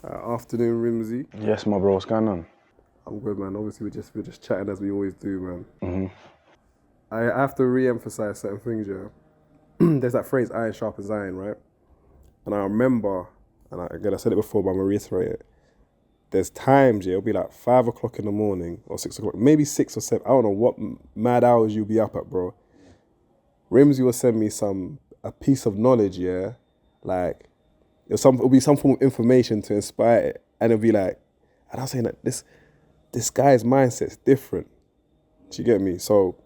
Afternoon, Rimzee. Yes, my bro, what's going on? I'm good, man. Obviously, we're just chatting as we always do, man. I have to re-emphasize certain things, yeah. There's that phrase, iron sharpens iron, right? And I remember, again, I said it before, but I'm gonna reiterate it. There's times, yeah, it'll be like 5 o'clock in the morning or 6 o'clock, maybe 6 or 7. I don't know what mad hours you'll be up at, bro. Rimsey will send me a piece of knowledge, yeah, like it'll be some form of information to inspire it, and it'll be like, and I was saying that this guy's mindset's different. Do you get me? So,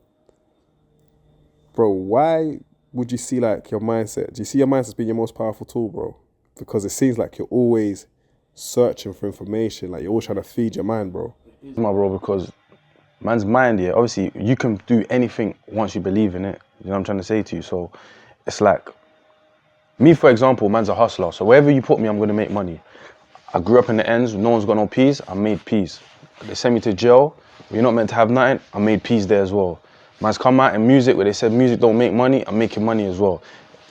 bro, why would you see like your mindset? Do you see your mindset as being your most powerful tool, bro? Because it seems like you're always searching for information, like you're always trying to feed your mind, bro. My bro, because man's mind, yeah, obviously you can do anything once you believe in it. You know what I'm trying to say to you? So it's like, me for example, man's a hustler. So wherever you put me, I'm gonna make money. I grew up in the ends, no one's got no peas, I made peas. They sent me to jail, you're not meant to have nothing, I made peas there as well. Man's come out in music where they said music don't make money, I'm making money as well.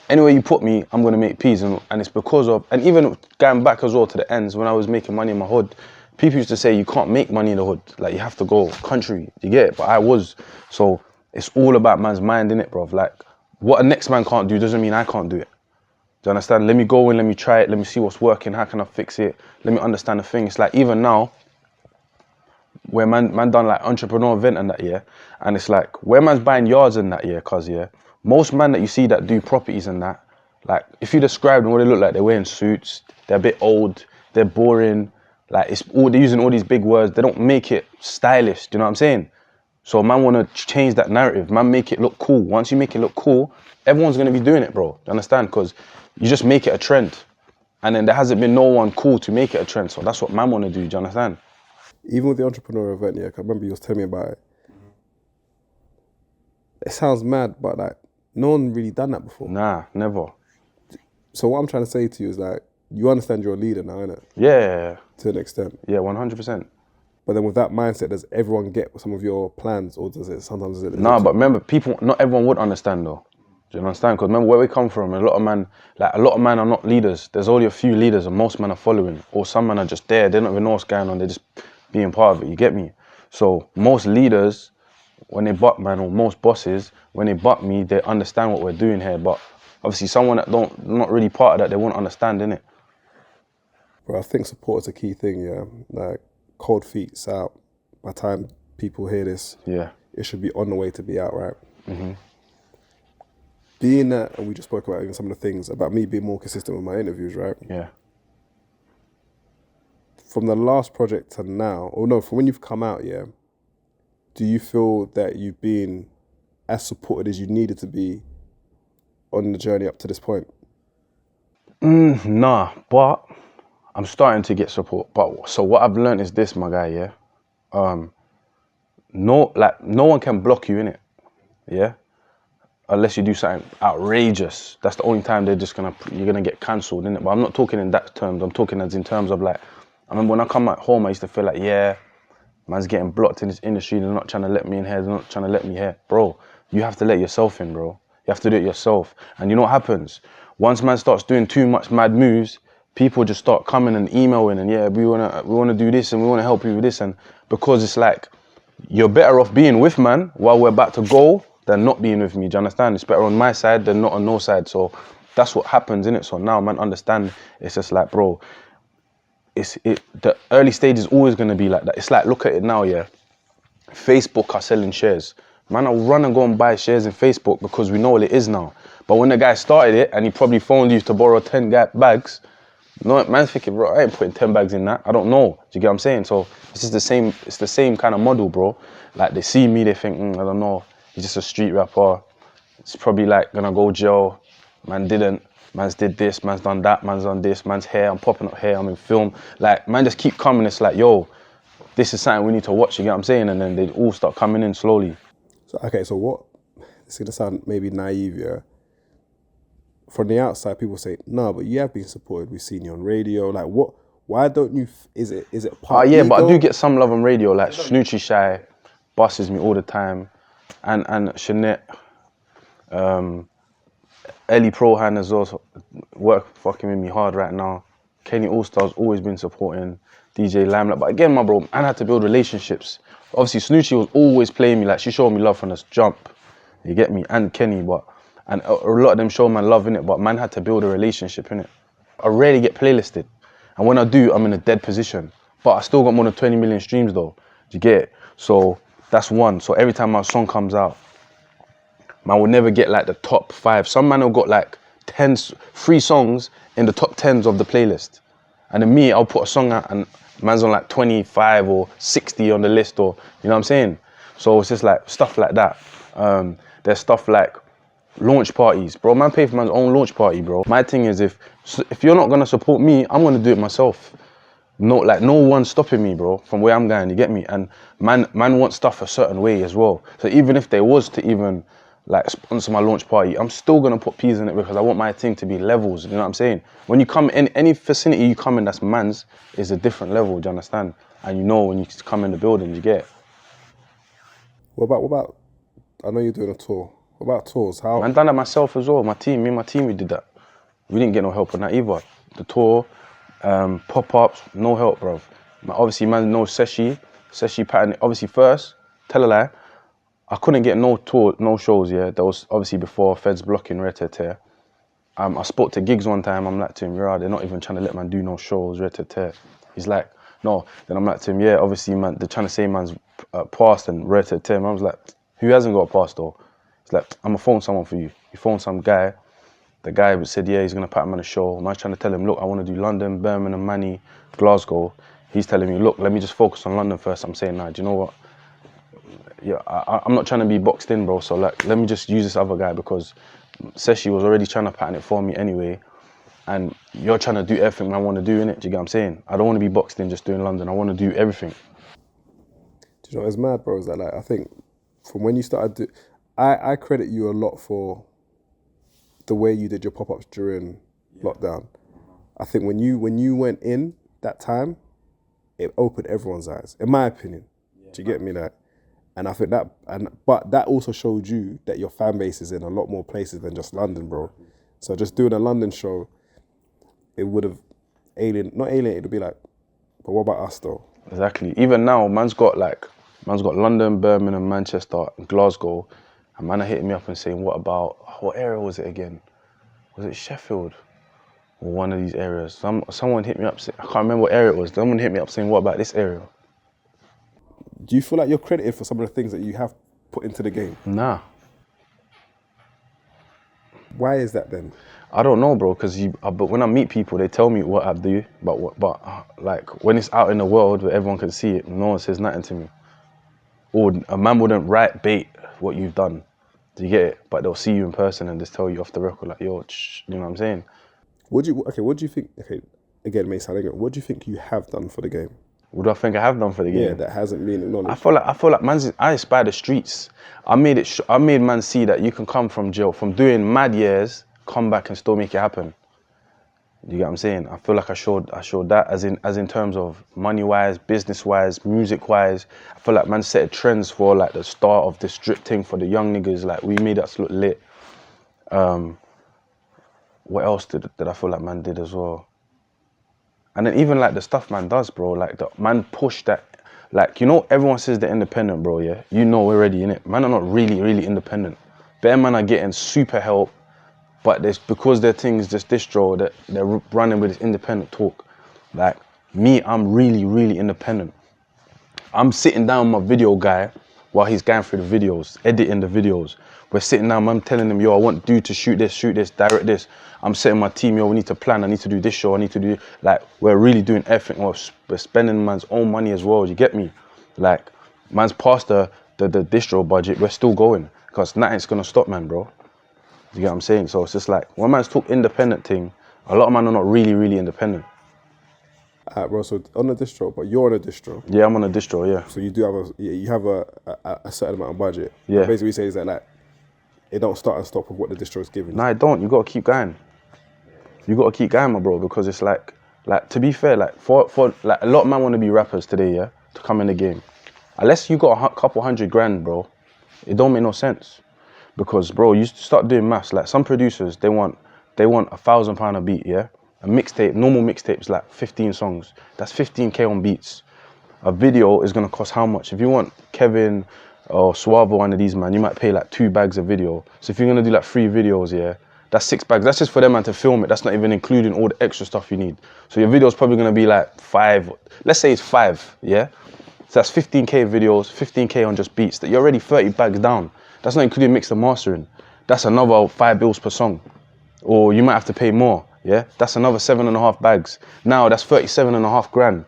Anywhere you put me, I'm gonna make peas, and it's because of, and even going back as well to the ends, when I was making money in my hood, people used to say you can't make money in the hood, like you have to go country, you get it, but I was. So it's all about man's mind, innit, bro? Like, what a next man can't do doesn't mean I can't do it. Do you understand? Let me go in, let me try it, let me see what's working, how can I fix it, let me understand the thing. It's like even now, where man done like entrepreneur event and that, yeah, and it's like where man's buying yards and that, yeah, cause yeah, most man that you see that do properties and that, like if you describe them what they look like, they're wearing suits, they're a bit old, they're boring, like it's all they're using all these big words, they don't make it stylish, do you know what I'm saying? So man wanna change that narrative, man make it look cool. Once you make it look cool, everyone's gonna be doing it, bro. Do you understand? Cause you just make it a trend. And then there hasn't been no one cool to make it a trend. So that's what man wanna do, do you understand? Even with the entrepreneur event, yeah, 'cause I remember you was telling me about it. It sounds mad, but like no one really done that before. Nah, never. So what I'm trying to say to you is like you understand you're a leader now, innit? Yeah, To an extent. 100%. But then with that mindset, does everyone get some of your plans, or does it sometimes? Nah, but remember, people, not everyone would understand though. Do you understand? Because remember where we come from, a lot of men are not leaders. There's only a few leaders and most men are following. Or some men are just there, they don't even know what's going on, they're just being part of it, you get me? So most leaders, when they buck man, or most bosses, when they buck me, they understand what we're doing here. But obviously someone that not really part of that, they won't understand, innit? Bro, I think support is a key thing, yeah. Like cold feet's out. By the time people hear this, Yeah. it should be on the way to be out, right? Being that, and we just spoke about even some of the things about me being more consistent with my interviews, right? Yeah. From the last project to now, or no, from when you've come out, yeah, do you feel that you've been as supported as you needed to be on the journey up to this point? Nah, but I'm starting to get support. But so what I've learned is this, my guy, yeah. No one can block you in it, yeah. Unless you do something outrageous, that's the only time you're gonna get cancelled, innit? But I'm not talking in that terms. I'm talking as in terms of like, I remember when I come at home, I used to feel like, yeah, man's getting blocked in this industry. They're not trying to let me in here. They're not trying to let me here, bro. You have to let yourself in, bro. You have to do it yourself. And you know what happens? Once man starts doing too much mad moves, people just start coming and emailing and yeah, we wanna do this and we wanna help you with this, and because it's like you're better off being with man while we're about to go than not being with me. Do you understand? It's better on my side than not on no side. So that's what happens, innit? So now man understand. It's just like, bro, the early stage is always gonna be like that. It's like, look at it now, yeah. Facebook are selling shares. Man, I'll run and go and buy shares in Facebook because we know what it is now. But when the guy started it and he probably phoned you to borrow 10 bags, no, man's thinking, bro, I ain't putting 10 bags in that. I don't know. Do you get what I'm saying? So it's just the same kind of model, bro. Like they see me, they think, I don't know, he's just a street rapper. It's probably like gonna go jail. Man didn't. Man's did this, man's done that, man's done this, man's here, I'm popping up here, I'm in film. Like, man just keep coming. It's like, yo, this is something we need to watch, you get what I'm saying? And then they all start coming in slowly. So, okay, so what, it's gonna sound maybe naive, yeah. From the outside, people say, no, but you have been supported. We've seen you on radio. Like, what? Why don't you? Is it part? Yeah, ego? but I do get some love on radio. Like Snoochie Shy busses me all the time, and Shanette, Ellie Prohan as well. Work fucking with me hard right now. Kenny Allstar's always been supporting DJ Limelight. But again, my bro, I had to build relationships. Obviously, Snoochie was always playing me. Like, she showed me love from the jump. You get me? And Kenny, and a lot of them show man love in it, but man had to build a relationship in it. I rarely get playlisted. And when I do, I'm in a dead position. But I still got more than 20 million streams though. Do you get it? So that's one. So every time my song comes out, man will never get like the top 5. Some man will got like 3 songs in the top 10s of the playlist. And then me, I'll put a song out and man's on like 25 or 60 on the list, or, you know what I'm saying? So it's just like stuff like that. There's stuff like launch parties. Bro, man pay for man's own launch party, bro. My thing is, if you're not gonna support me, I'm gonna do it myself. No one's stopping me, bro, from where I'm going, you get me? And man wants stuff a certain way as well. So even if there was to even like sponsor my launch party, I'm still gonna put peas in it because I want my thing to be levels, you know what I'm saying? When you come in, any vicinity you come in that's man's is a different level, do you understand? And you know when you come in the building, you get it. What about, I know you're doing a tour. What about tours? How? Man done that myself as well, me and my team, we did that. We didn't get no help on that either. The tour, pop-ups, no help, bro. Obviously, man knows Seshi pattern. Obviously, first, tell a lie, I couldn't get no tour, no shows, yeah. That was obviously before Feds blocking Red. I spoke to Gigs one time, I'm like to him, yeah, they're not even trying to let man do no shows, Red. He's like, no. Then I'm like to him, yeah, obviously, man, they're trying to say man's passed and Red. I was like, who hasn't got a pass though? He's like, I'm gonna phone someone for you. He phoned some guy. The guy said, yeah, he's gonna put him on a show. Man's trying to tell him, look, I wanna do London, Birmingham, Manny, Glasgow. He's telling me, look, let me just focus on London first. I'm saying, nah, do you know what? Yeah, I'm not trying to be boxed in, bro. So like, let me just use this other guy because Seshi was already trying to pattern it for me anyway. And you're trying to do everything I want to do in it. Do you get what I'm saying? I don't want to be boxed in just doing London. I want to do everything. Do you know what's mad, bro? Is that like, I think from when you started, I credit you a lot for the way you did your pop-ups during lockdown. I think when you went in that time, it opened everyone's eyes, in my opinion. Do you get me? That? And I think that, but that also showed you that your fan base is in a lot more places than just London, bro. So just doing a London show, it would have not alienated, it would be like, but what about us though? Exactly. Even now, man's got London, Birmingham, Manchester, and Glasgow, and man are hitting me up and saying, what area was it again? Was it Sheffield? Or one of these areas? Someone hit me up, I can't remember what area it was. Someone hit me up saying, what about this area? Do you feel like you're credited for some of the things that you have put into the game? Nah. Why is that then? I don't know, bro, because but when I meet people, they tell me what I do, but like when it's out in the world where everyone can see it, no one says nothing to me. Or a man wouldn't write bait what you've done. Do you get it? But they'll see you in person and just tell you off the record, like, yo, you know what I'm saying? What do you think, again, it may sound ignorant, what do you think you have done for the game? What do I think I have done for the game? Yeah, that hasn't been acknowledged. I feel like I inspire the streets. I made man see that you can come from jail, from doing mad years, come back and still make it happen. You get what I'm saying? I feel like I showed that as in terms of money wise, business wise, music wise. I feel like man set trends for like the start of this drip thing for the young niggas. Like we made us look lit. What else did I feel like man did as well? And then even like the stuff man does, bro, like the man push that, like, you know, everyone says they're independent, bro, yeah? You know we're already in it. Man are not really, really independent. Better man are getting super help, but because their thing's just distro, that they're running with this independent talk. Like me, I'm really, really independent. I'm sitting down with my video guy while he's going through the videos, editing the videos. We're sitting down, I'm telling him, yo, I want dude to shoot this, direct this. I'm setting my team, yo, we need to plan, I need to do this show, I need to do, like, we're really doing everything. We're spending man's own money as well, you get me? Like, man's past the distro budget, we're still going, because nothing's gonna stop, man, bro. You get what I'm saying? So it's just like, when man's talk independent thing, a lot of man are not really, really independent. Bro, so on a distro, but you're on a distro. Yeah, I'm on a distro, yeah. So you have a certain amount of budget. Yeah. But basically, say is that like, it don't start and stop with what the distro is giving. No, it don't. You gotta keep going. You gotta keep going, my bro, because it's like to be fair, like for like a lot of men want to be rappers today, yeah, to come in the game. Unless you got a couple $100,000, bro, it don't make no sense. Because, bro, you start doing maths. Like some producers, they want £1,000 a beat, yeah. A mixtape, normal mixtape's like 15 songs. That's 15K on beats. A video is gonna cost how much? If you want Kevin or Suave or one of these, man, you might pay like 2 bags a video. So if you're gonna do like 3 videos, yeah, that's 6 bags. That's just for them, man, to film it. That's not even including all the extra stuff you need. So your video's probably gonna be like 5, let's say it's 5, yeah? So that's 15K videos, 15K on just beats. That you're already 30 bags down. That's not including mix and mastering. That's another 5 bills per song. Or you might have to pay more, yeah? That's another 7.5 bags. Now that's 37.5 grand.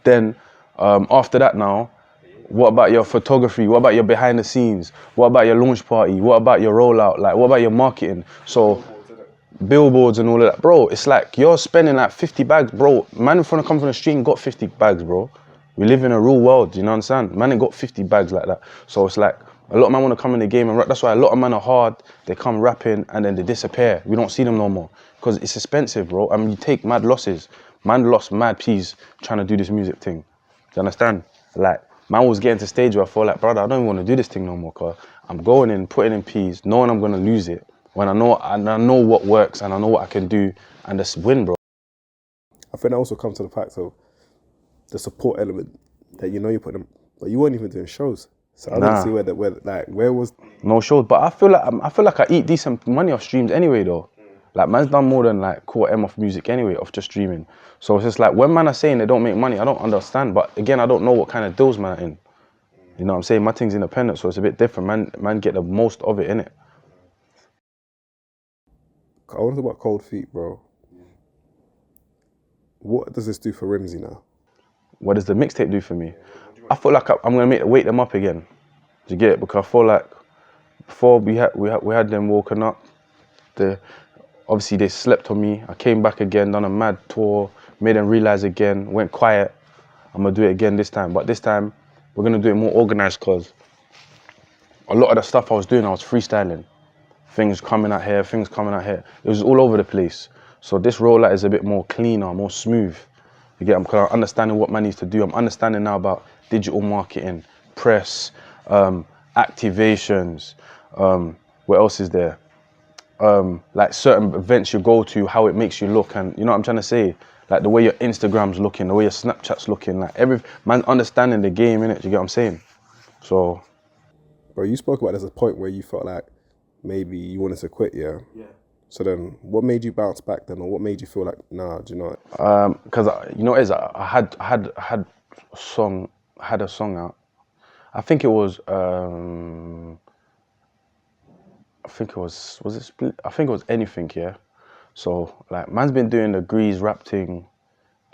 Then after that now, what about your photography? What about your behind the scenes? What about your launch party? What about your rollout? Like, what about your marketing? So billboards and all of that. Bro, it's like you're spending like 50 bags, bro. Man from come from the street and got 50 bags, bro. We live in a real world, you know what I'm saying? Man ain't got 50 bags like that. So it's like, a lot of men want to come in the game and rap. That's why a lot of men are hard. They come rapping and then they disappear. We don't see them no more. Because it's expensive, bro. I mean, you take mad losses. Man lost mad peas trying to do this music thing. Do you understand? Like, man was getting to a stage where I felt like, brother, I don't even want to do this thing no more. Because I'm going in, putting in peas, knowing I'm going to lose it. When I know what works and I know what I can do and just win, bro. I think that also comes to the fact of the support element that you put them, but you weren't even doing shows. So I didn't see where was no shows. But I feel like I eat decent money off streams anyway, though. Like, man's done more than like $250,000 off music anyway, off just streaming. So it's just like, when man are saying they don't make money, I don't understand. But again, I don't know what kind of deals man are in. You know what I'm saying? My thing's independent, so it's a bit different. Man get the most of it, innit? I want to talk about Cold Feet, bro. What does this do for Rimzee now? What does the mixtape do for me? I feel like I'm gonna wake them up again. Do you get it? Because I feel like before we had them woken up, obviously they slept on me. I came back again, done a mad tour, made them realize again, went quiet. I'm gonna do it again this time, but this time we're gonna do it more organized because a lot of the stuff I was doing, I was freestyling. Things coming out here, things coming out here. It was all over the place. So this rollout is a bit more cleaner, more smooth. You get, I'm understanding what man needs to do. I'm understanding now about digital marketing, press, activations. What else is there? Like certain events you go to, how it makes you look, and you know what I'm trying to say? Like the way your Instagram's looking, the way your Snapchat's looking, like man understanding the game, innit? You get what I'm saying? So. Bro, you spoke about there's a point where you felt like maybe you wanted to quit, yeah? Yeah. So then, what made you bounce back then, or what made you feel like, nah, do you know what? Because you know what it is, I had a song out. I think it was was it Split? I think it was Anything, yeah. So like, man's been doing the Grease rap thing,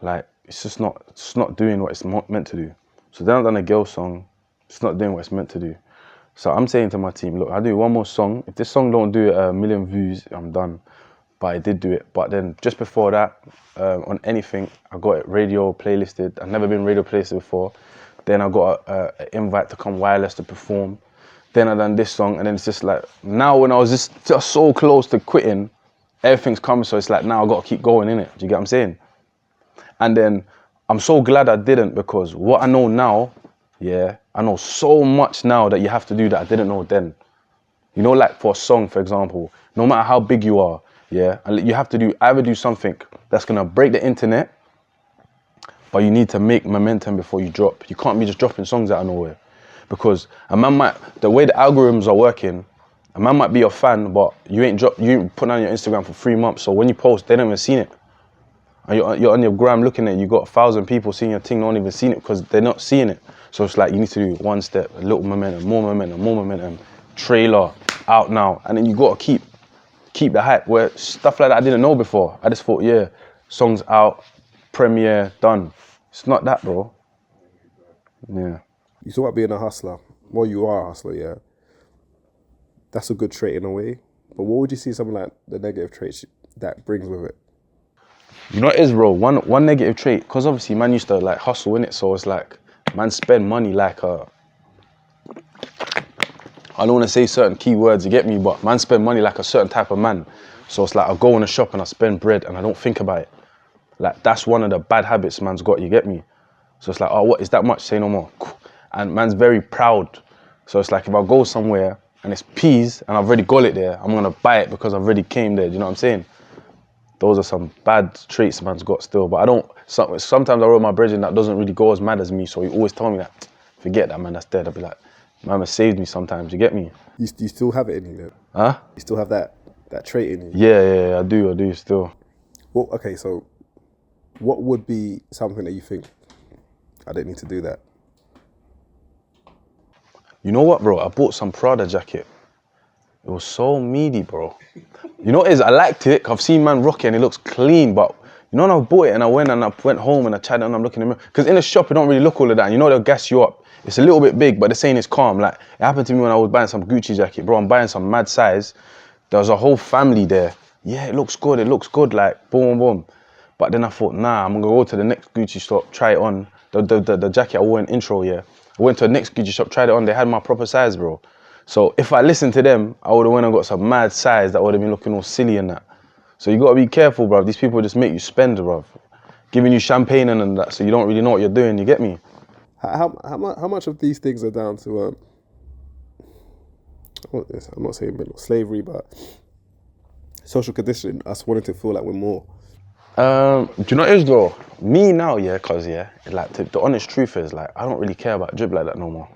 like it's not doing what it's meant to do. So then I've done a girl song, it's not doing what it's meant to do. So I'm saying to my team, look, I'll do one more song. If this song don't do 1 million views, I'm done. But I did do it. But then just before that, on Anything, I got it radio playlisted. I've never been radio playlisted before. Then I got an invite to come wireless to perform. Then I done this song, and then it's just like, now when I was just so close to quitting, everything's coming. So it's like, now I got to keep going, innit? Do you get what I'm saying? And then I'm so glad I didn't, because what I know now, yeah, I know so much now that you have to do that I didn't know then. You know, like for a song, for example, no matter how big you are, yeah, you have to either do something that's gonna break the internet, but you need to make momentum before you drop. You can't be just dropping songs out of nowhere, because a man might, the way the algorithms are working, a man might be your fan, but you ain't put on your Instagram for 3 months. So when you post, they don't even seen it. And you're on your gram looking at it, you got 1,000 people seeing your thing, not even seen it because they're not seeing it. So it's like, you need to do one step, a little momentum, more momentum, trailer out now, and then you got to keep the hype. Where stuff like that I didn't know before. I just thought, yeah, songs out, premiere, done. It's not that, bro. Yeah. You talk about being a hustler. Well, you are a hustler, yeah. That's a good trait in a way. But what would you see some like the negative traits that brings with it? You know what it is, bro? One negative trait, because obviously man used to like hustle in it, so it's like man spend money like I don't want to say certain keywords, you get me, but man spend money like a certain type of man. So it's like I go in a shop and I spend bread and I don't think about it. Like, that's one of the bad habits man's got, you get me? So it's like, oh, what is that much? Say no more. And man's very proud. So it's like, if I go somewhere and it's peas and I've already got it there, I'm gonna buy it because I've already came there, do you know what I'm saying? Those are some bad traits man's got still. But I don't, sometimes I roll my brethren that doesn't really go as mad as me. So he always tell me that, forget that man, that's dead. I'll be like, man has saved me sometimes, you get me? You still have it in you then? Huh? You still have that trait in you? Yeah, I do still. Well, okay, so what would be something that you think, I didn't need to do that? You know what, bro? I bought some Prada jacket. It was so meaty, bro. You know what it is? I liked it. I've seen man rock it and it looks clean, but you know when I bought it and I went home and I tried it and I'm looking in the mirror. Because in the shop, it don't really look all of that. You know they'll gas you up. It's a little bit big, but they're saying it's calm. Like, it happened to me when I was buying some Gucci jacket. Bro, I'm buying some mad size. There was a whole family there. Yeah, it looks good, like, boom, boom. But then I thought, nah, I'm gonna go to the next Gucci shop, try it on. The jacket I wore in intro, yeah. I went to the next Gucci shop, tried it on, they had my proper size, bro. So if I listened to them, I would have went and got some mad size that would have been looking all silly and that. So you gotta be careful, bro. These people just make you spend, bro. Giving you champagne and that, so you don't really know what you're doing, you get me? How much of these things are down to, I'm not saying slavery, but social conditioning, us wanting to feel like we're more? Do you know what it is though? Me now, yeah, cause yeah, like the honest truth is like, I don't really care about drip like that no more.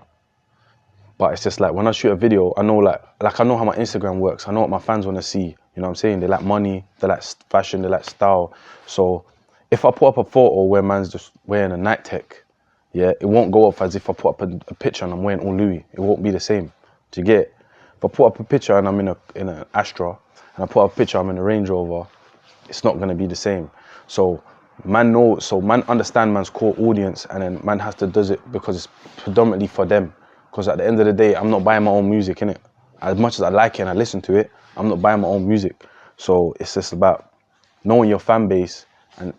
But it's just like when I shoot a video, I know like I know how my Instagram works. I know what my fans want to see. You know what I'm saying? They like money, they like fashion, they like style. So if I put up a photo where man's just wearing a night tech, yeah, it won't go off as if I put up a picture and I'm wearing all Louis. It won't be the same. Do you get it? If I put up a picture and I'm in an Astra, and I put up a picture I'm in a Range Rover, it's not gonna be the same. So man understand man's core audience, and then man has to does it because it's predominantly for them. Because at the end of the day, I'm not buying my own music, innit? As much as I like it and I listen to it, I'm not buying my own music. So it's just about knowing your fan base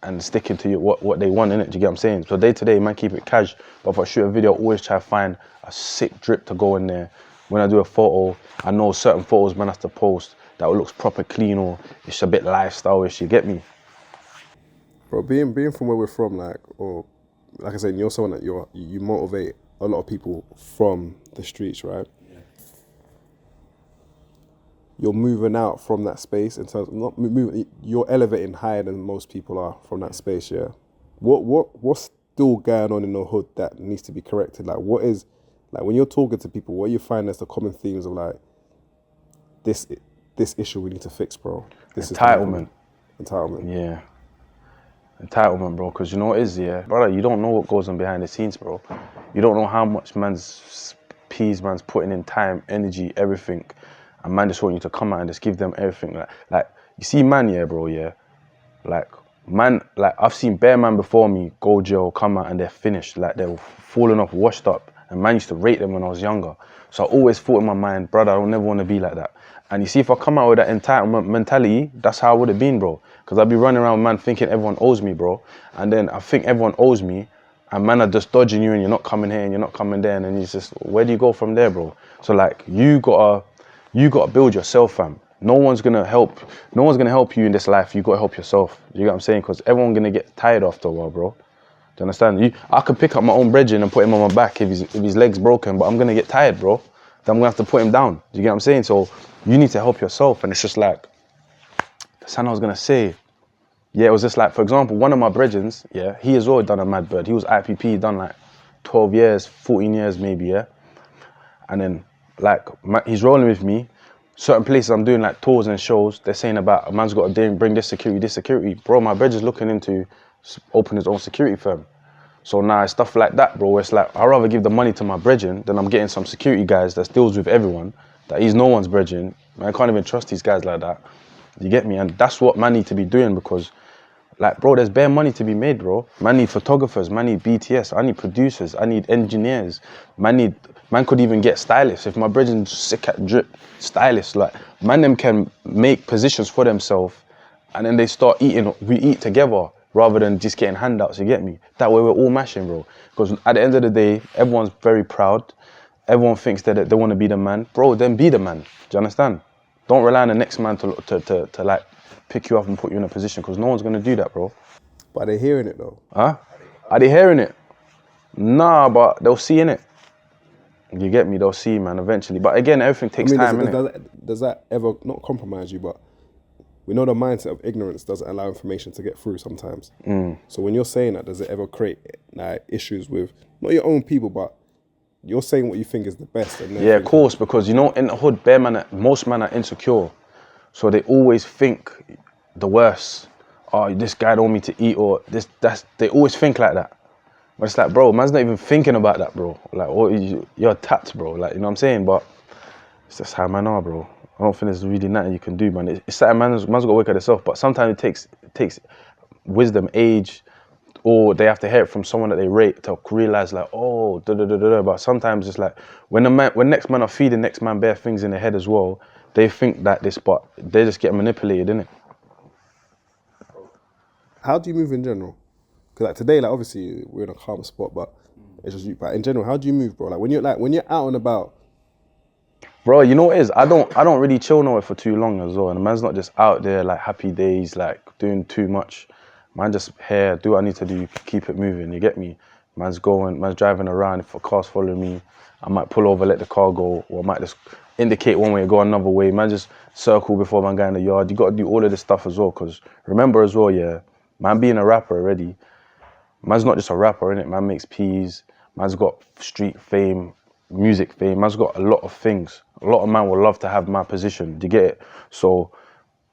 and sticking to what they want, innit? Do you get what I'm saying? So day to day, man, keep it cash. But if I shoot a video, I always try to find a sick drip to go in there. When I do a photo, I know certain photos man has to post that looks proper clean or it's a bit lifestyle-ish, you get me? Bro, being from where we're from, like I said, you're someone that you motivate a lot of people from the streets, right? Yeah. You're moving out from that space in terms of not moving. You're elevating higher than most people are from that space, yeah. What's still going on in the hood that needs to be corrected? Like, what is, like, when you're talking to people, what you find as the common themes of like this issue we need to fix, bro? This Entitlement. Entitlement. Yeah. Entitlement, bro, because you know what it is, yeah? Brother, you don't know what goes on behind the scenes, bro. You don't know how much man's putting in time, energy, everything. And man just want you to come out and just give them everything. Like you see man, yeah, bro, yeah? Like, man, like I've seen bare man before me go jail, come out and they're finished. Like they're falling off, washed up. And man used to rate them when I was younger. So I always thought in my mind, brother, I don't never want to be like that. And you see, if I come out with that entitlement mentality, that's how I would have been, bro. Because I'd be running around, man, thinking everyone owes me, bro. And then I think everyone owes me, and man are just dodging you, and you're not coming here, and you're not coming there, and then it's just, where do you go from there, bro? So like, you gotta build yourself, fam. No one's gonna help you in this life. You gotta help yourself. You get what I'm saying? Because everyone's gonna get tired after a while, bro. Do you understand? I could pick up my own brethren and put him on my back if his leg's broken, but I'm gonna get tired, bro. Then I'm gonna have to put him down. Do you get what I'm saying? So you need to help yourself, and it's just like, something I was gonna say. Yeah, it was just like, for example, one of my brethren, yeah, he has already done a mad bird. He was IPP, done like 12 years, 14 years maybe, yeah. And then like he's rolling with me. Certain places I'm doing like tours and shows, they're saying about a man's got to bring this security. Bro, my brother's looking into open his own security firm. So now it's stuff like that, bro. It's like, I'd rather give the money to my brethren than I'm getting some security guys that deals with everyone, that he's no one's brethren. I can't even trust these guys like that. You get me? And that's what man need to be doing, because like, bro, there's bare money to be made, bro. Man need photographers, man need BTS, I need producers, I need engineers. Man could even get stylists. If my brethren's sick at drip, stylists, like, man them can make positions for themselves, and then they start eating, we eat together, rather than just getting handouts, you get me? That way we're all mashing, bro. Because at the end of the day, everyone's very proud. Everyone thinks that they want to be the man. Bro, then be the man. Do you understand? Don't rely on the next man to like pick you up and put you in a position, because no one's going to do that, bro. But they're hearing it though. Huh? Are they hearing it? Nah, but they'll see in it. You get me? They'll see, man, eventually. But again, everything takes time, innit? Does that ever not compromise you, but we know the mindset of ignorance doesn't allow information to get through sometimes. So when you're saying that, does it ever create like issues with not your own people, but you're saying what you think is the best? And Yeah, of course, because you know in the hood, most men are insecure, so they always think the worst. Oh, this guy don't want me to eat, or they always think like that. But it's like, bro, man's not even thinking about that, bro. Like, you're tapped, bro. Like, you know what I'm saying? But it's just how man are, bro. I don't think there's really nothing you can do, man. It's something man's got to work at itself. But sometimes it takes wisdom, age, or they have to hear it from someone that they rate to realize, like, oh, da da da da da. But sometimes it's like when next man are feeding next man bare things in their head as well, they think that this, but they just get manipulated, innit? how do you move in general? Because like today, like obviously we're in a calm spot, but it's just you. But in general, how do you move, bro? Like when you're out and about. Bro, you know what it is? I don't really chill nowhere for too long as well. And the man's not just out there like happy days, like doing too much. Man just here, do what I need to do, keep it moving, you get me? Man's driving around, if a car's following me, I might pull over, let the car go, or I might just indicate one way, go another way. Man just circle before man go in the yard. You gotta do all of this stuff as well, because remember as well, yeah, man being a rapper already, man's not just a rapper, innit? Man makes peas, man's got street fame, music fame, man's got a lot of things. A lot of man would love to have my position, do you get it? So,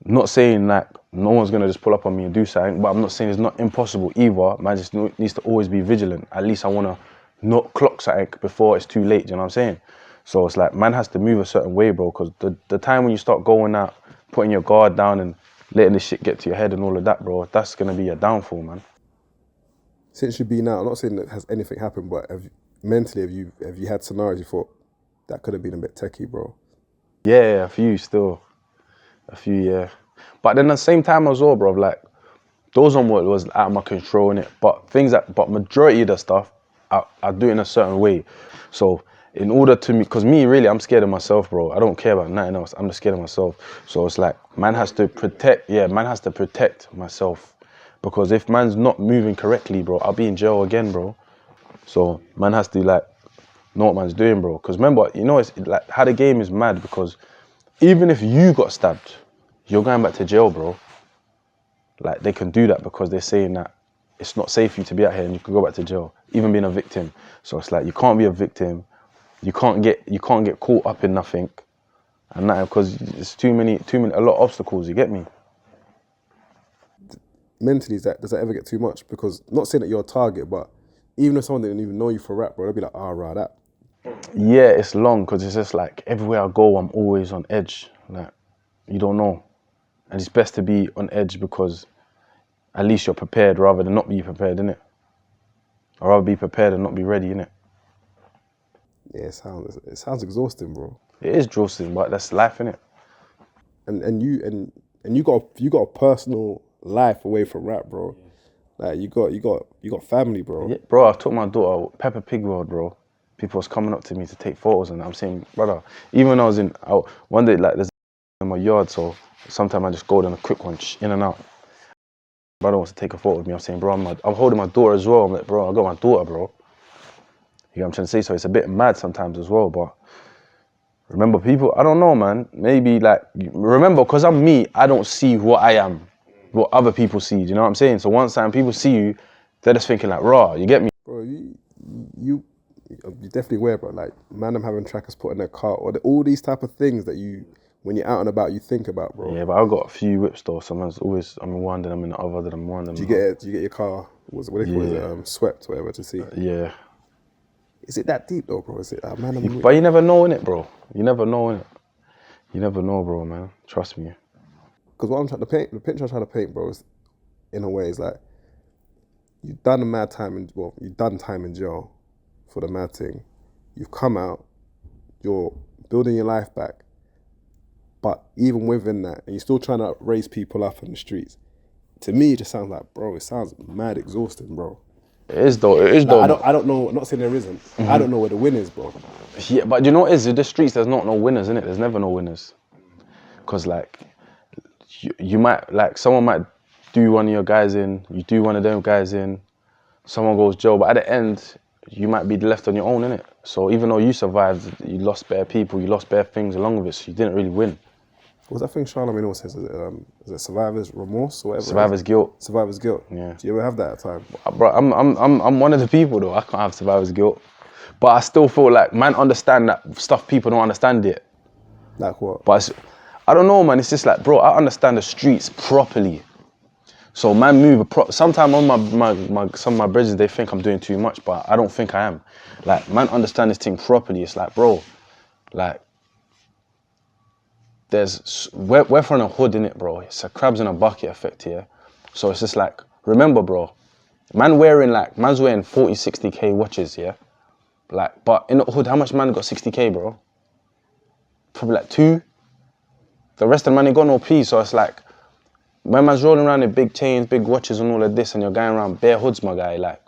not saying like no one's gonna just pull up on me and do something, but I'm not saying it's not impossible either. Man just needs to always be vigilant. At least I wanna not clock something before it's too late, do you know what I'm saying? So it's like, man has to move a certain way, bro, because the time when you start going out, putting your guard down and letting this shit get to your head and all of that, bro, that's gonna be a downfall, man. Since you've been out, I'm not saying that has anything happened, but mentally have you had scenarios you thought that could have been a bit techie, bro? Yeah, a few still. A few, yeah. But then at the same time as well, bro, like, those on what was out of my control, innit? But majority of the stuff, I do it in a certain way. So, in order to me, because me, really, I'm scared of myself, bro. I don't care about nothing else. I'm just scared of myself. So it's like, man has to protect myself. Because if man's not moving correctly, bro, I'll be in jail again, bro. So, man has to, like, know what man's doing, bro. Because remember, you know, it's like how the game is mad, because even if you got stabbed, you're going back to jail, bro. Like, they can do that because they're saying that it's not safe for you to be out here and you can go back to jail, even being a victim. So it's like, you can't be a victim. You can't get caught up in nothing. And that, because it's too many, a lot of obstacles, you get me? Mentally, does that ever get too much? Because not saying that you're a target, but even if someone didn't even know you for rap, bro, they'll be like, rah, that. Yeah, it's long, because it's just like, everywhere I go, I'm always on edge. Like, you don't know. And it's best to be on edge because at least you're prepared rather than not be prepared, innit? I'd rather be prepared and not be ready, innit? Yeah, it sounds exhausting, bro. It is exhausting, but that's life, innit? And you got a personal life away from rap, bro. Like you got family, bro. Yeah, bro, I took my daughter Peppa Pig World, bro. People was coming up to me to take photos, and I'm saying, brother, even when I was one day, like, there's in my yard, so sometimes I just go down a quick one, in and out. Brother wants to take a photo with me. I'm saying, bro, I'm holding my daughter as well. I'm like, bro, I got my daughter, bro. You know what I'm trying to say? So it's a bit mad sometimes as well, but remember, people, I don't know, man. Maybe, like, remember, because I'm me, I don't see what I am, what other people see. Do you know what I'm saying? So once time people see you, they're just thinking like, raw, you get me? Bro, you're definitely aware, bro. Like, man, I'm having trackers put in their car, or all these type of things that when you're out and about, you think about, bro. Yeah, but I've got a few whips though. Sometimes always, I'm in one, then I'm in the other, then I'm one, then Do you get your car, what they call it, swept, whatever, to see? Yeah. Is it that deep though, bro? Is it, man? But you never know, innit, bro? You never know, innit? You never know, bro, man. Trust me. Because what I'm trying to paint, the picture I'm trying to paint, bro, is, in a way, is like, you've done you've done time in jail for the mad thing. You've come out, you're building your life back. But even within that, and you're still trying to raise people up in the streets, to me, it just sounds like, bro, it sounds mad exhausting, bro. It is though, I don't know, I'm not saying there isn't. Mm-hmm. I don't know where the win is, bro. Yeah, but you know what it is? In the streets, there's not no winners, innit? There's never no winners. Because, like, you might, like, someone might do one of your guys in, you do one of them guys in, someone goes jail, but at the end, you might be left on your own, innit? So even though you survived, you lost bare people, you lost bare things along with it, so you didn't really win. What's that thing Charlamagne always says? Is it survivor's remorse or whatever? Survivor's guilt. Survivor's guilt. Yeah. Do you ever have that at times? Bro, I'm one of the people though. I can't have survivor's guilt, but I still feel like man understand that stuff people don't understand it. Like what? But I don't know, man. It's just like, bro, I understand the streets properly. So man move sometimes on my some of my bridges they think I'm doing too much, but I don't think I am. Like man understand this thing properly. It's like, bro, like we're from a hood, innit, bro. It's a crabs in a bucket effect here. So it's just like, remember, bro, man's wearing 40, 60K watches, yeah? Like, but in the hood, how much man got 60K, bro? Probably like 2. The rest of the man ain't got no peace. So it's like, when man's rolling around in big chains, big watches and all of this, and you're going around bare hoods, my guy, like,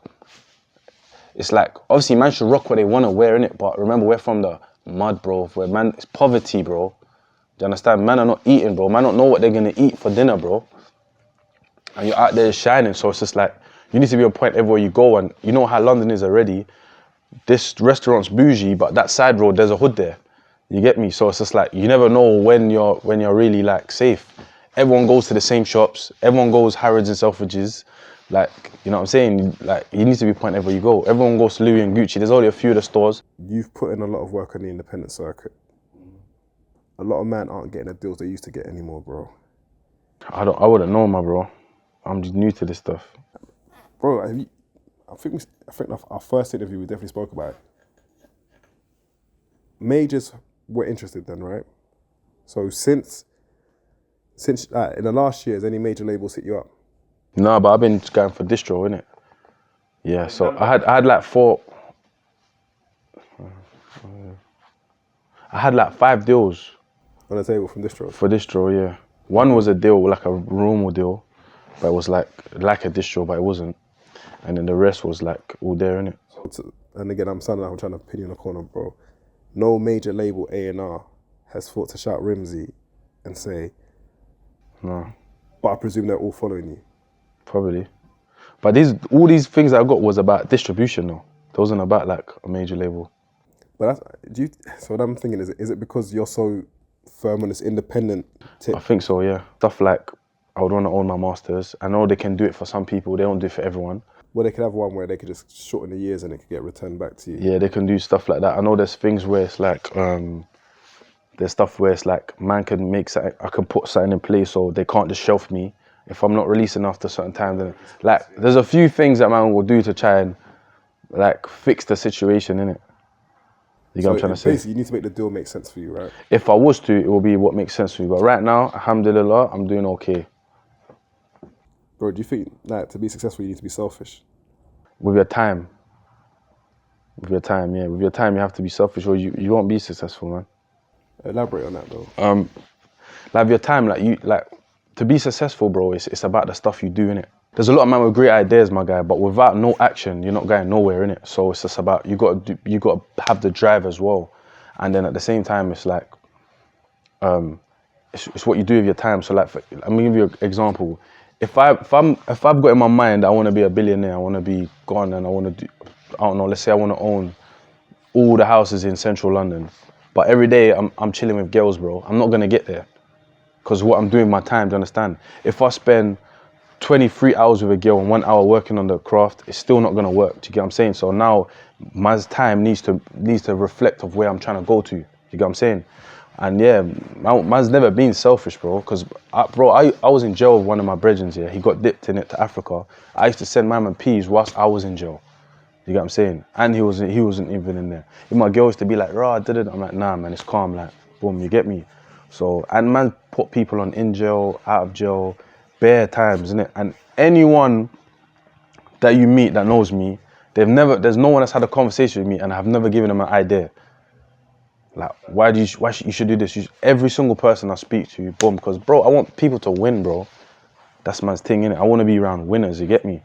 it's like, obviously man should rock what they want to wear, innit? But remember, we're from the mud, bro, where man, it's poverty, bro. Do you understand? Man are not eating, bro. Man don't know what they're gonna eat for dinner, bro. And you're out there shining, so it's just like, you need to be on point everywhere you go, and you know how London is already. This restaurant's bougie, but that side road, there's a hood there. You get me? So it's just like, you never know when you're really like safe. Everyone goes to the same shops, everyone goes Harrods and Selfridges. Like, you know what I'm saying? Like, you need to be point everywhere you go. Everyone goes to Louis and Gucci, there's only a few of the stores. You've put in a lot of work on the independent circuit. A lot of men aren't getting the deals they used to get anymore, bro. I wouldn't know, my bro. I'm just new to this stuff. Bro, I think our first interview we definitely spoke about it. Majors were interested then, right? So since in the last year, has any major labels hit you up? No, but I've been going for distro, innit? Yeah, so I had like 4. I had like 5 deals. On the table from distro? For distro, yeah. One was a deal, like a normal deal, but it was like a distro, but it wasn't. And then the rest was like all there, innit? And again, I'm sounding like I'm trying to pin you in a corner, bro. No major label A&R has thought to shout Rimzee and say, no. But I presume they're all following you. Probably. But all these things I got was about distribution though. It wasn't about like a major label. But so what I'm thinking is it because you're so firm on this independent tip? I think so, yeah. Stuff like, I would want to own my masters. I know they can do it for some people, they don't do it for everyone. Well, they could have one where they could just shorten the years and it could get returned back to you. Yeah, they can do stuff like that. I know there's things where it's like, there's stuff where it's like, man can make something, I can put something in place so they can't just shelf me. If I'm not releasing after a certain time, then like, there's a few things that man will do to try and like fix the situation, innit? You get what I'm trying to say? Basically, you need to make the deal make sense for you, right? If I was to, it will be what makes sense for you. But right now, alhamdulillah, I'm doing okay. Bro, do you think like to be successful, you need to be selfish? With your time. With your time, yeah. With your time, you have to be selfish or you won't be successful, man. Elaborate on that, though. Like with your time, to be successful, bro, it's about the stuff you do, innit? There's a lot of man with great ideas, my guy, but without no action, you're not going nowhere, innit? So it's just about, you got to have the drive as well. And then at the same time, it's like, it's what you do with your time. So like, I'm gonna give you an example. If I've got in my mind, I want to be a billionaire, I want to be gone, and I want to do, I don't know, let's say I want to own all the houses in central London. But every day I'm chilling with girls, bro. I'm not going to get there. Because what I'm doing with my time, do you understand? If I spend 23 hours with a girl and 1 hour working on the craft, it's still not going to work. Do you get what I'm saying? So now my time needs to reflect of where I'm trying to go to. You get what I'm saying? And yeah, man's never been selfish, bro. Because, I was in jail with one of my brethren here. He got dipped in it to Africa. I used to send my man peas whilst I was in jail. You get what I'm saying? And he wasn't even in there. If my girl used to be like, rah, I'm like, nah, man, it's calm. Like, boom, you get me? So, and man put people on in jail, out of jail, bare times, innit? And anyone that you meet that knows me, there's no one that's had a conversation with me and I've never given them an idea. Like, why you should do this? Every single person I speak to, boom, because bro, I want people to win, bro. That's man's thing, innit? I want to be around winners, you get me?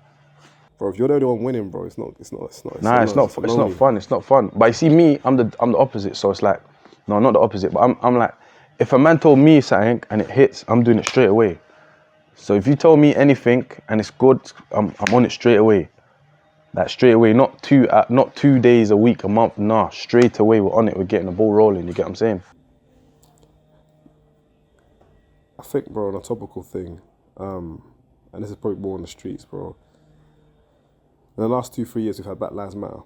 Bro, if you're the only one winning, bro, it's not fun. It's not fun. But you see me, I'm the opposite. So it's like, no, not the opposite. But I'm like, if a man told me something and it hits, I'm doing it straight away. So if you told me anything and it's good, I'm on it straight away. Like straight away, not 2 days a week, a month. Nah, straight away we're on it. We're getting the ball rolling. You get what I'm saying? I think, bro, on a topical thing, and this is probably more on the streets, bro. In the last 2, 3 years, we've had Black Lives Matter,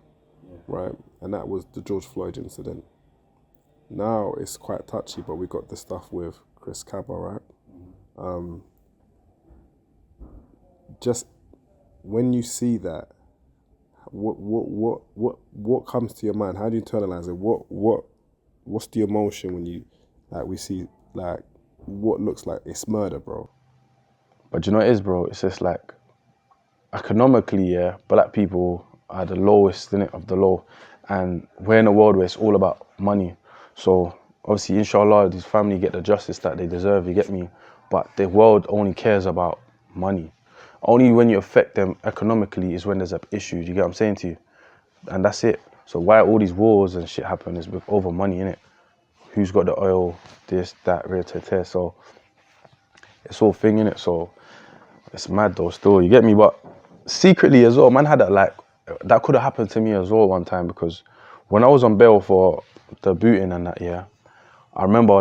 right? And that was the George Floyd incident. Now it's quite touchy, but we got the stuff with Chris Kaba, right? Just when you see that, what comes to your mind? How do you internalize it? What's the emotion when you we see what looks like it's murder, bro? But you know what it is, bro? It's just like, economically, yeah, black people are the lowest in it of the low, and we're in a world where it's all about money. So obviously, inshallah, these family get the justice that they deserve. You get me? But the world only cares about money. Only when you affect them economically is when there's an issue. You get what I'm saying to you? And that's it. So why all these wars and shit happen is over money, innit? Who's got the oil? This, that, rare, tear. So it's all thing, innit? So it's mad though. Still, you get me? But secretly as well, man had that could have happened to me as well one time, because when I was on bail for the booting and that, yeah, I remember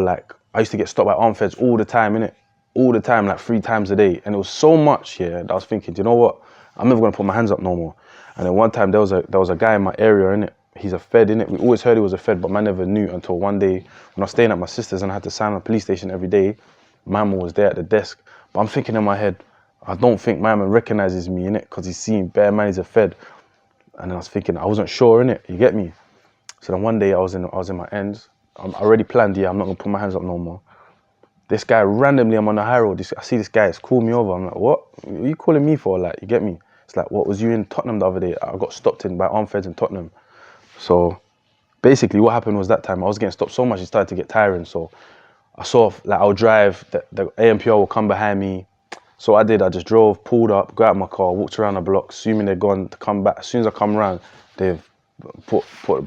I used to get stopped by armed feds all the time, innit? All the time, 3 times a day. And it was so much, yeah, that I was thinking, you know what? I'm never gonna put my hands up no more. And then one time there was a guy in my area, innit? He's a fed, innit? We always heard he was a fed, but man never knew until one day when I was staying at my sister's and I had to sign at the police station every day. Man was there at the desk. But I'm thinking in my head, I don't think my man recognizes me, innit? Because he's seen bare man, he's a fed. And then I was thinking, I wasn't sure, innit? You get me? So then one day I was in my ends. I already planned, yeah, I'm not gonna put my hands up no more. This guy randomly, I'm on the high road. I see this guy, it's called me over. I'm like, what are you calling me for? Like, you get me? It's like, what, was you in Tottenham the other day? I got stopped by armed feds in Tottenham. So basically what happened was that time I was getting stopped so much, it started to get tiring. So I saw, I'll drive, the AMPR will come behind me. So I just drove, pulled up, got out of my car, walked around the block, assuming they're gone to come back. As soon as I come around, they've put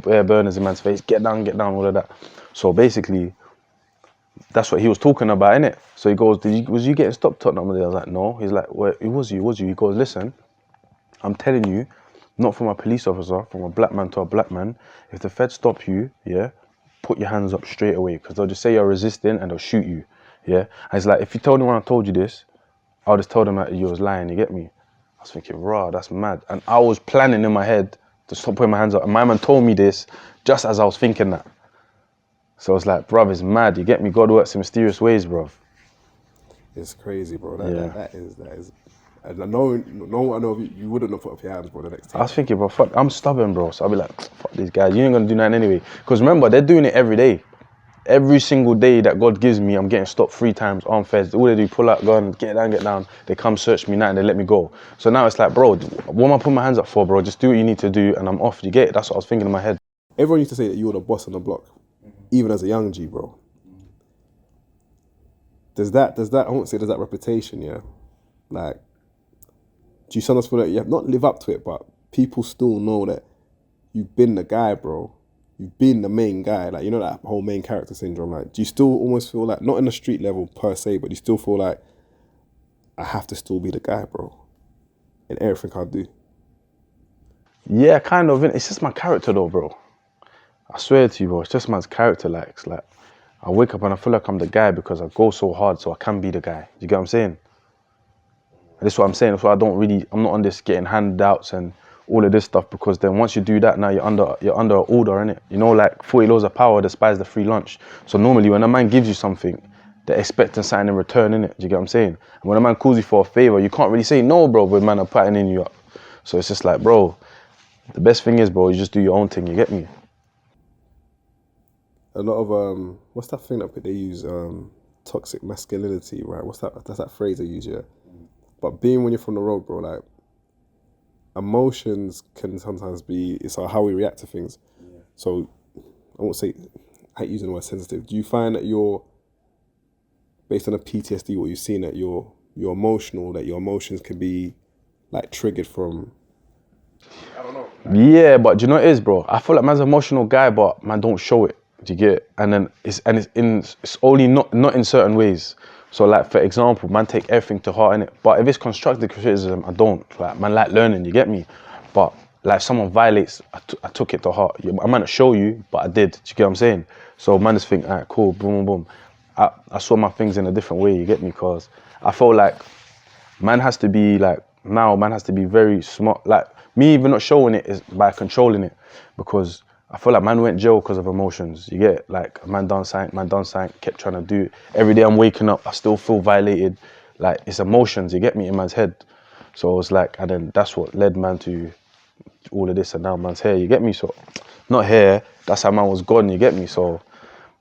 air burners in man's face, get down, all of that. So basically, that's what he was talking about, innit? So he goes, was you getting stopped, Tottenham? And I was like, no. He's like, well, it was you. He goes, listen, I'm telling you, not from a police officer, from a black man to a black man, if the feds stop you, yeah, put your hands up straight away, because they'll just say you're resisting and they'll shoot you, yeah? And he's like, if you told anyone I told you this, I'll just tell them that you was lying, you get me? I was thinking, rah, that's mad. And I was planning in my head to stop putting my hands up. And my man told me this just as I was thinking that. So I was like, bruv, it's mad, you get me? God works in mysterious ways, bruv. It's crazy, bro. That is. And I know you wouldn't have put up your hands, bro, the next time. I was thinking, bro, fuck, I'm stubborn, bro. So I'll be like, fuck these guys, you ain't gonna do nothing anyway. Because remember, they're doing it every day. Every single day that God gives me, I'm getting stopped 3 times, armed feds. All they do, pull out gun, get down. They come search me now and they let me go. So now it's like, bro, what am I putting my hands up for, bro? Just do what you need to do and I'm off. You get it? That's what I was thinking in my head. Everyone used to say that you were the boss on the block, even as a young G, bro. Does that, I won't say there's that reputation, yeah? Like, do you sometimes feel that you have not live up to it, but people still know that you've been the guy, bro? You've been the main guy, like, you know, that whole main character syndrome. Like, do you still almost feel like, not in the street level per se, but you still feel like, I have to still be the guy, bro, in everything I do? Yeah, kind of. It's just my character though, bro. I swear to you, bro, it's just my character. Like, it's like, I wake up and I feel like I'm the guy because I go so hard so I can be the guy. You get what I'm saying? And this is what I'm saying. That's why I'm not on this getting handouts and all of this stuff, because then once you do that, now you're under order, innit? You know, like 40 laws of power despise the free lunch. So normally when a man gives you something, they're expecting something in return, innit? Do you get what I'm saying? And when a man calls you for a favor, you can't really say no, bro, when man are patterning you up. So it's just like, bro, the best thing is, bro, you just do your own thing, you get me? A lot of, what's that thing that they use, toxic masculinity, right? That's that phrase they use, yeah? But being when you're from the road, bro, like, emotions can sometimes be, it's how we react to things. Yeah. So I won't say, I hate using the word sensitive. Do you find that you're, based on a PTSD, what you've seen, that you're emotional, that your emotions can be like triggered from, I don't know. Yeah, but do you know what it is, bro? I feel like man's an emotional guy, but man don't show it. Do you get it? And then it's only not in certain ways. So like, for example, man take everything to heart, innit? But if it's constructive criticism, I don't. Like, man like learning, you get me? But like, if someone violates, I took it to heart. I might not show you, but I did. Do you get what I'm saying? So man just think, alright, cool, boom, boom, boom. I saw my things in a different way, you get me? Because I felt like man has to be like, now man has to be very smart. Like me even not showing it is by controlling it, because I feel like man went jail because of emotions. You get it? Like man done something, kept trying to do it. Every day I'm waking up, I still feel violated. Like it's emotions, you get me, in man's head. So it was like, and then that's what led man to all of this, and now man's here, you get me? So not here, that's how man was gone, you get me? So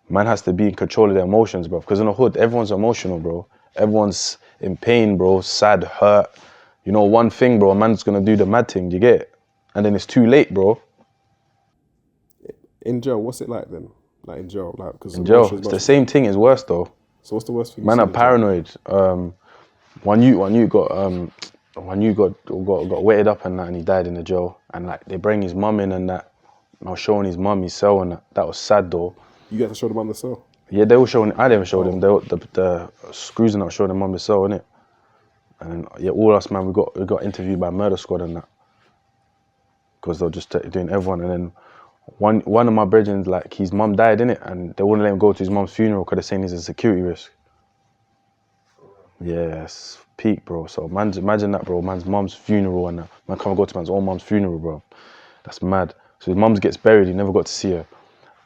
man has to be in control of their emotions, bro. Because in the hood, everyone's emotional, bro. Everyone's in pain, bro, sad, hurt. You know, one thing, bro, a man's gonna do the mad thing, you get it? And then it's too late, bro. In jail, what's it like then? Like in jail, like because In jail, emotions it's the must. same thing, it's worse though. So what's the worst thing you've Man are seen in jail? paranoid. One you got wetted up and that, and he died in the jail. And like they bring his mum in and that. And I was showing his mum his cell, and that was sad though. You get to show them on the cell. Yeah, they were showing. I didn't show them. The screws and I showed them on the cell, innit? And then, yeah, all us man, we got interviewed by Murder Squad and that, because they were just doing everyone. And then one of my brethren, like his mum died in it, and they wouldn't let him go to his mum's funeral because they're saying he's a security risk. Yes, peak, bro. So man's, imagine that, bro. Man's mum's funeral, and man can't go to man's own mum's funeral, bro. That's mad. So his mum gets buried. He never got to see her.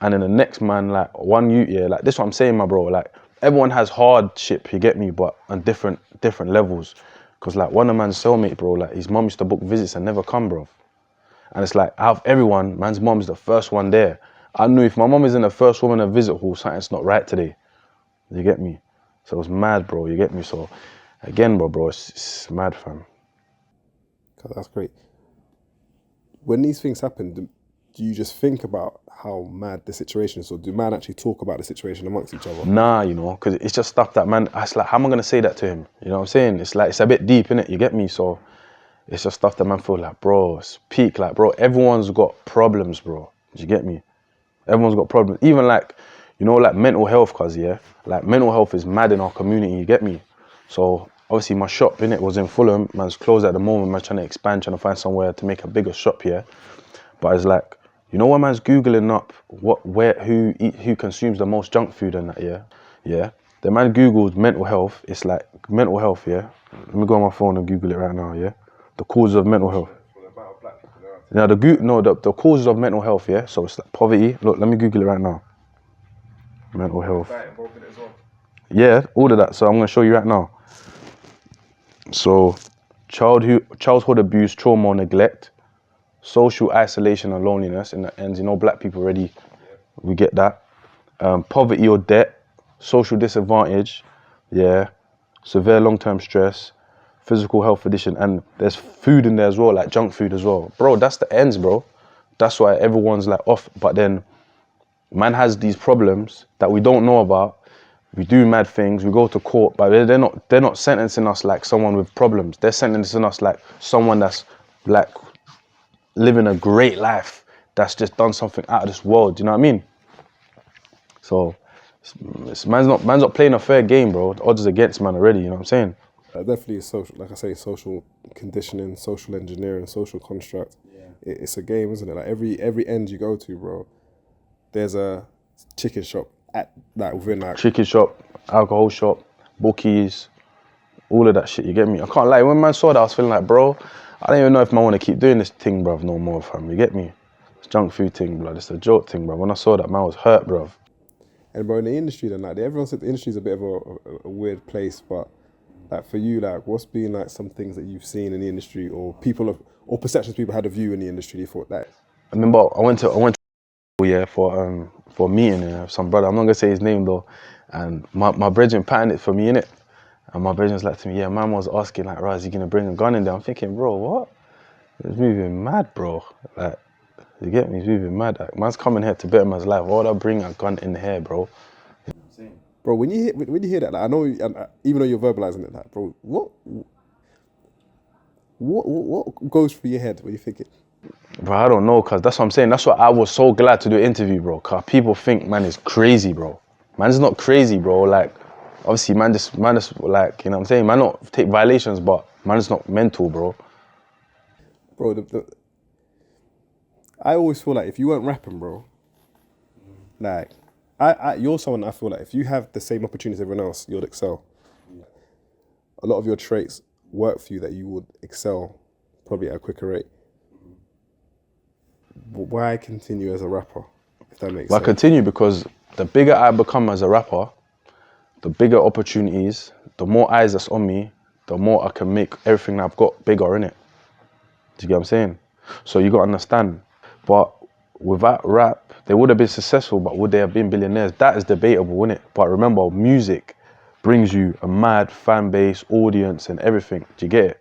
And then the next man, like one youth, yeah, like this is what I'm saying, my bro. Like everyone has hardship, you get me, but on different levels. Cause like one of man's cellmate, bro, like his mum used to book visits and never come, bro. And it's like out of everyone, man's mum's the first one there. I knew if my mum isn't the first woman to visit hall, something's not right today. You get me? So it was mad, bro. You get me? So again, bro, it's mad, fam. That's great. When these things happen, do you just think about how mad the situation is, or do man actually talk about the situation amongst each other? Nah, you know, because it's just stuff that man, it's like, how am I going to say that to him? You know what I'm saying? It's like, it's a bit deep, innit? You get me? So it's just stuff that man feel like, bro, it's peak. Like, bro, everyone's got problems, bro. Do you get me? Everyone's got problems. Even like, you know, like mental health, cause yeah, like mental health is mad in our community, you get me? So obviously my shop, innit, was in Fulham. Man's closed at the moment. Man's trying to expand, trying to find somewhere to make a bigger shop here. But it's like, you know when man's Googling up who consumes the most junk food and that, yeah? The man Googles mental health, it's like mental health, yeah? Let me go on my phone and Google it right now, yeah? The causes of mental health. Now the causes of mental health, yeah? So it's like poverty. Look, let me Google it right now. Mental health. Yeah, all of that. So I'm gonna show you right now. So childhood abuse, trauma or neglect, social isolation and loneliness, and you know, black people already, we get that. Poverty or debt, social disadvantage, yeah, severe long-term stress, physical health addiction, and there's food in there as well, like junk food as well. Bro, that's the ends, bro. That's why everyone's like off, but then man has these problems that we don't know about. We do mad things, we go to court, but they're not sentencing us like someone with problems. They're sentencing us like someone that's like living a great life, that's just done something out of this world, do you know what I mean? So man's not playing a fair game, bro. The odds is against man already, you know what I'm saying? Definitely social, like I say, social conditioning, social engineering, social construct. Yeah. It's a game, isn't it? Like every end you go to, bro, there's a chicken shop at like within like chicken shop, alcohol shop, bookies, all of that shit, you get me? I can't lie, when man saw that, I was feeling like, bro, I don't even know if man want to keep doing this thing, bruv, no more, fam. You get me? It's junk food thing, blood. It's a joke thing, bruv. When I saw that, man was hurt, bruv. And bro, in the industry, then like everyone said the industry's a bit of a weird place, but like for you, like what's been like some things that you've seen in the industry, or or perceptions people had of you in the industry? You thought that. I remember I went to yeah for a meeting with some brother. I'm not gonna say his name though, and my brethren patterned it for me, innit? And my brethren's like to me, yeah, man was asking like, right, is he gonna bring a gun in there? I'm thinking, bro, what? It's moving mad, bro. Like, you get me? It's moving mad. Like, man's coming here to better man's life. Why would I bring a gun in here, bro? Bro, when you hear that, like, I know, even though you're verbalizing it, like, bro, what goes through your head when you think it? Bro, I don't know, cause that's what I'm saying. That's why I was so glad to do an interview, bro. Cause people think man is crazy, bro. Man's not crazy, bro. Like, obviously, man just like, you know what I'm saying? Man not take violations, but man's not mental, bro. Bro, I always feel like if you weren't rapping, bro, like, You're someone I feel like if you have the same opportunity as everyone else, you'll excel. A lot of your traits work for you that you would excel probably at a quicker rate. Why continue as a rapper, if that makes But I sense? continue because the bigger I become as a rapper, the bigger opportunities, the more eyes that's on me, the more I can make everything that I've got bigger, innit? Do you get what I'm saying? So you got to understand. But without rap, they would have been successful, but would they have been billionaires? That is debatable, innit? But remember, music brings you a mad fan base, audience, and everything. Do you get it?